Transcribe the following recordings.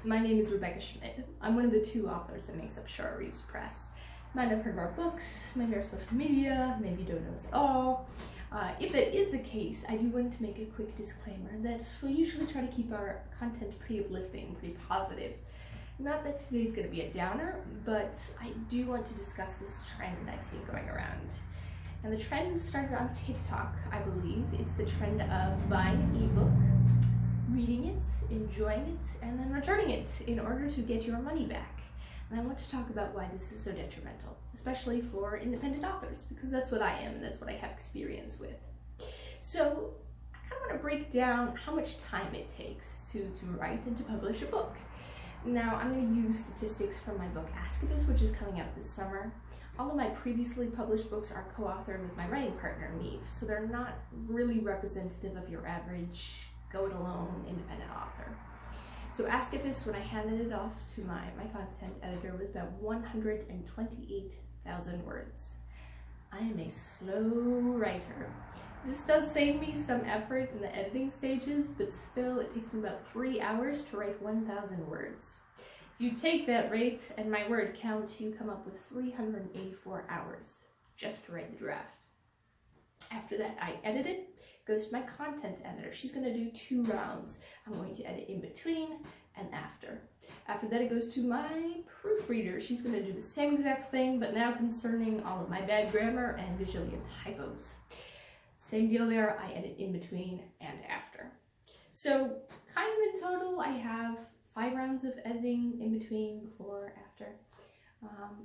My name is Rebecca Schmidt. I'm one of the two authors that makes up Schara Reeves Press. You might have heard of our books, maybe our social media, maybe you don't know us at all. If that is the case, I do want to make a quick disclaimer that we usually try to keep our content pretty uplifting, pretty positive. Not that today's going to be a downer, but I do want to discuss this trend I've seen going around. And the trend started on TikTok, I believe. It's the trend of buying an ebook, reading it, enjoying it, and then returning it in order to get your money back. And I want to talk about why this is so detrimental, especially for independent authors, because that's what I am and that's what I have experience with. So I kind of want to break down how much time it takes to write and to publish a book. Now, I'm going to use statistics from my book Askifis, which is coming out this summer. All of my previously published books are co-authored with my writing partner, Reeves, so they're not really representative of your average go-it-alone independent author. So Askifis, when I handed it off to my content editor, was about 128,000 words. I am a slow writer. This does save me some effort in the editing stages, but still it takes me about 3 hours to write 1,000 words. If you take that rate and my word count, you come up with 384 hours just to write the draft. After that, I edit it, goes to my content editor. She's going to do 2 rounds. I'm going to edit in between and after. After that, it goes to my proofreader. She's going to do the same exact thing, but now concerning all of my bad grammar and visually typos. Same deal there, I edit in between and after. So kind of in total, I have 5 rounds of editing in between, before, after.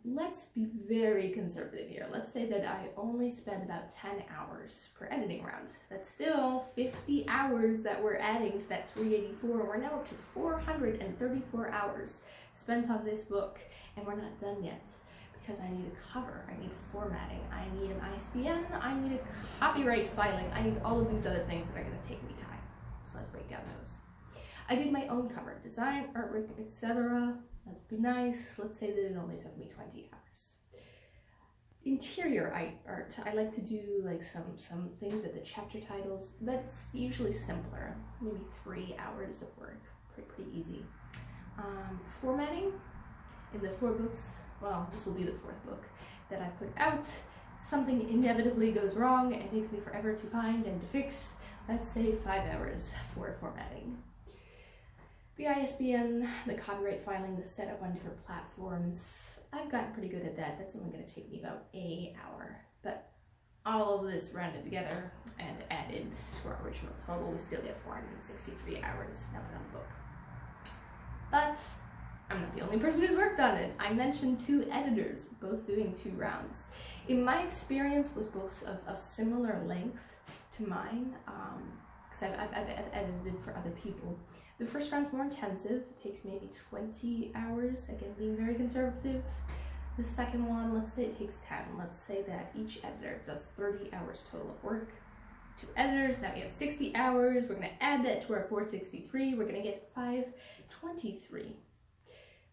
Let's be very conservative here. Let's say that I only spend about 10 hours per editing round. That's still 50 hours that we're adding to that 384. We're now up to 434 hours spent on this book, and we're not done yet. Because I need a cover, I need formatting, I need an ISBN, I need a copyright filing, I need all of these other things that are going to take me time. So let's break down those. I did my own cover design, artwork, etc. Let's be nice. Let's say that it only took me 20 hours. Interior art, I like to do like some things at the chapter titles. That's usually simpler, maybe 3 hours of work, pretty easy. Formatting, in the 4 books, well, this will be the 4th book that I put out. Something inevitably goes wrong and it takes me forever to find and to fix. Let's say 5 hours for formatting. The ISBN, the copyright filing, the setup on different platforms, I've gotten pretty good at that. That's only going to take me about an hour. But all of this rounded together and added to our original total, we still get 463 hours now put on the book. But I'm not the only person who's worked on it. I mentioned 2 editors, both doing 2 rounds. In my experience with books of similar length to mine, because I've edited for other people, the first round's more intensive. It takes maybe 20 hours, again being very conservative. The second one, let's say it takes 10. Let's say that each editor does 30 hours total of work. 2 editors, now we have 60 hours. We're going to add that to our 463. We're going to get 523.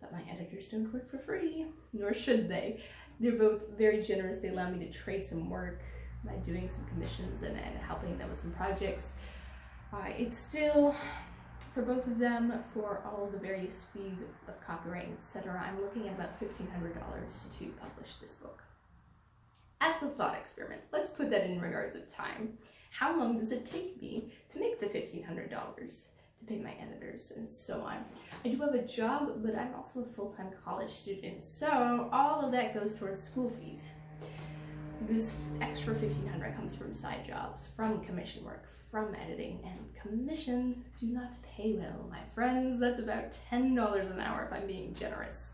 But my editors don't work for free, nor should they. They're both very generous. They allow me to trade some work by doing some commissions and helping them with some projects. It's still, for both of them, for all the various fees of copyright, etc., I'm looking at about $1,500 to publish this book. As a thought experiment, let's put that in regards of time. How long does it take me to make the $1,500? To pay my editors and so on. I do have a job, but I'm also a full-time college student, so all of that goes towards school fees. This extra $1,500 comes from side jobs, from commission work, from editing, and commissions do not pay well, my friends. That's about $10 an hour if I'm being generous.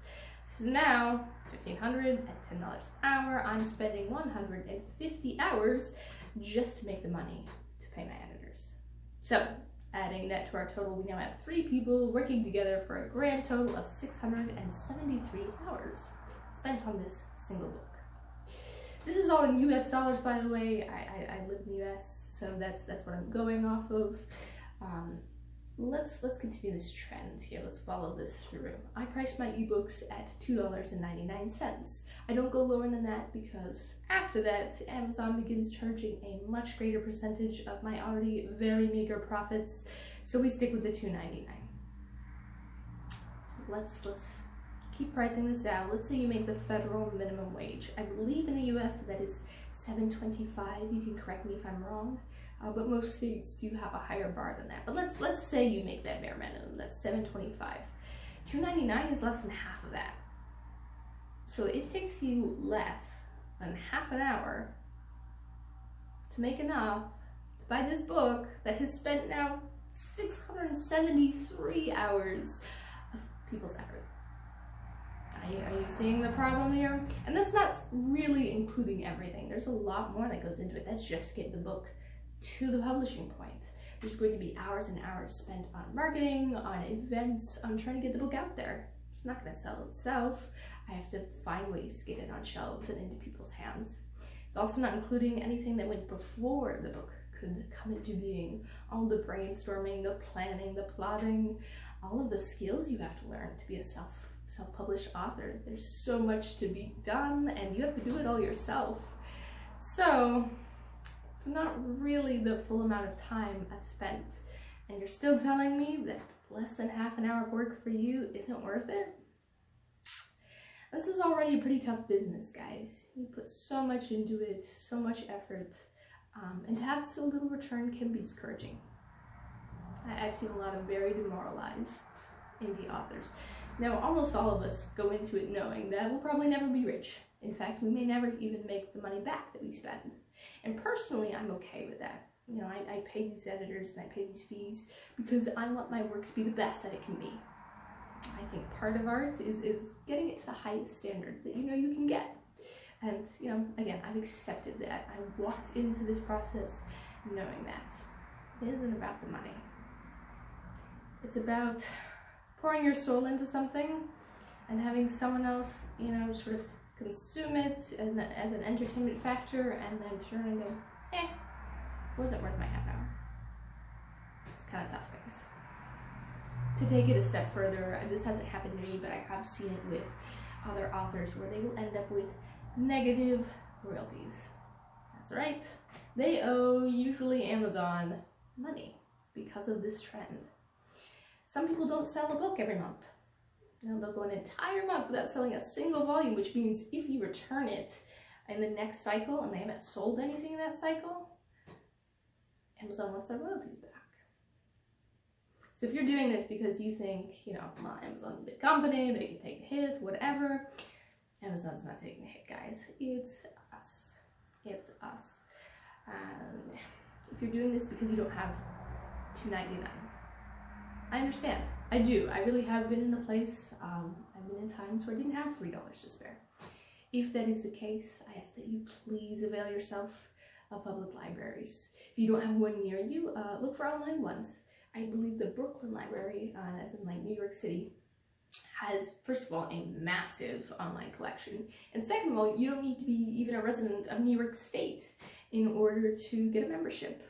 So now, $1,500 at $10 an hour, I'm spending 150 hours just to make the money to pay my editors. So, adding that to our total, we now have 3 people working together for a grand total of 673 hours spent on this single book. This is all in US dollars, by the way. I live in the US, so that's what I'm going off of. Let's continue this trend here. Let's follow this through. I priced my ebooks at $2.99. I don't go lower than that because after that, Amazon begins charging a much greater percentage of my already very meager profits. So we stick with the $2.99. let's keep pricing this out. Let's say you make the federal minimum wage. I believe in the US that is $7.25. You can correct me if I'm wrong, but most states do have a higher bar than that. But let's say you make that bare minimum. That's $7.25. $2.99 is less than half of that. So it takes you less than half an hour to make enough to buy this book that has spent now 673 hours of people's effort. Are you seeing the problem here? And that's not really including everything. There's a lot more that goes into it. That's just to get the book to the publishing point. There's going to be hours and hours spent on marketing, on events, on trying to get the book out there. It's not going to sell itself. I have to find ways to get it on shelves and into people's hands. It's also not including anything that went before the book could come into being. All the brainstorming, the planning, the plotting, all of the skills you have to learn to be a self-published author. There's so much to be done, and you have to do it all yourself. So it's not really the full amount of time I've spent, and you're still telling me that less than half an hour of work for you isn't worth it? This is already a pretty tough business, guys. You put so much into it, so much effort, and to have so little return can be discouraging. I've seen a lot of very demoralized indie authors. Now, almost all of us go into it knowing that we'll probably never be rich. In fact, we may never even make the money back that we spend. And personally, I'm okay with that. You know, I pay these editors and I pay these fees because I want my work to be the best that it can be. I think part of art is getting it to the highest standard that you know you can get. And, you know, again, I've accepted that. I walked into this process knowing that. It isn't about the money. It's about pouring your soul into something and having someone else, you know, sort of consume it as an entertainment factor and then turn and go, wasn't worth my half hour. It's kind of tough, guys. To take it a step further, this hasn't happened to me, but I have seen it with other authors where they will end up with negative royalties. That's right. They owe usually Amazon money because of this trend. Some people don't sell a book every month. You know, they'll go an entire month without selling a single volume, which means if you return it in the next cycle and they haven't sold anything in that cycle, Amazon wants their royalties back. So if you're doing this because you think, you know, well, Amazon's a big company, they can take a hit, whatever, Amazon's not taking a hit, guys. It's us. It's us. If you're doing this because you don't have $2.99, I understand. I do. I really have been in a place, I've been in times where I didn't have $3 to spare. If that is the case, I ask that you please avail yourself of public libraries. If you don't have one near you, look for online ones. I believe the Brooklyn Library, as in like New York City, has, first of all, a massive online collection. And second of all, you don't need to be even a resident of New York State in order to get a membership.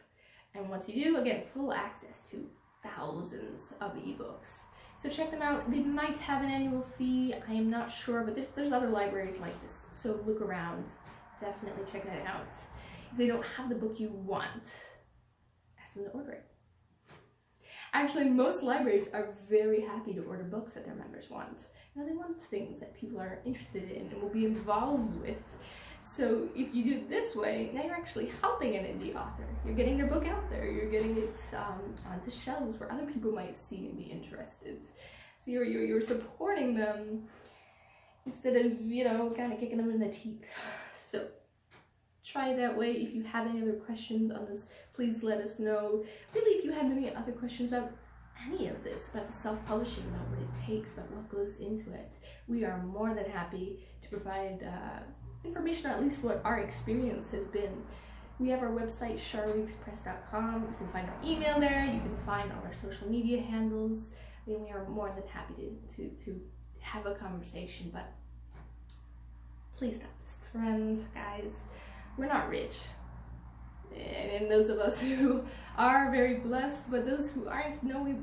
And once you do, again, full access to thousands of ebooks. So check them out. They might have an annual fee. I am not sure, but there's other libraries like this. So look around. Definitely check that out. If they don't have the book you want, ask them to order it. Actually, most libraries are very happy to order books that their members want. You know, they want things that people are interested in and will be involved with. So if you do it this way, now you're actually helping an indie author. You're getting their book out there. You're getting it onto shelves where other people might see and be interested. So you're supporting them instead of, you know, kind of kicking them in the teeth. So try it that way. If you have any other questions on this, please let us know. Really, if you have any other questions about any of this, about the self-publishing, about what it takes, about what goes into it, we are more than happy to provide information, or at least what our experience has been. We have our website, scharaweekspress.com. You can find our email there. You can find all our social media handles. I mean, we are more than happy to have a conversation, but please stop this trend, guys. We're not rich. And those of us who are very blessed, but those who aren't, no, we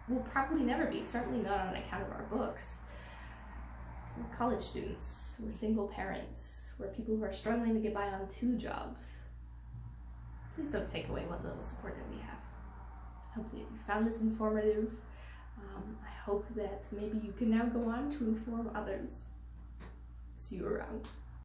will probably never be, certainly not on account of our books. We're college students, we're single parents, we're people who are struggling to get by on 2 jobs. Please don't take away what little support that we have. Hopefully you found this informative. I hope that maybe you can now go on to inform others. See you around.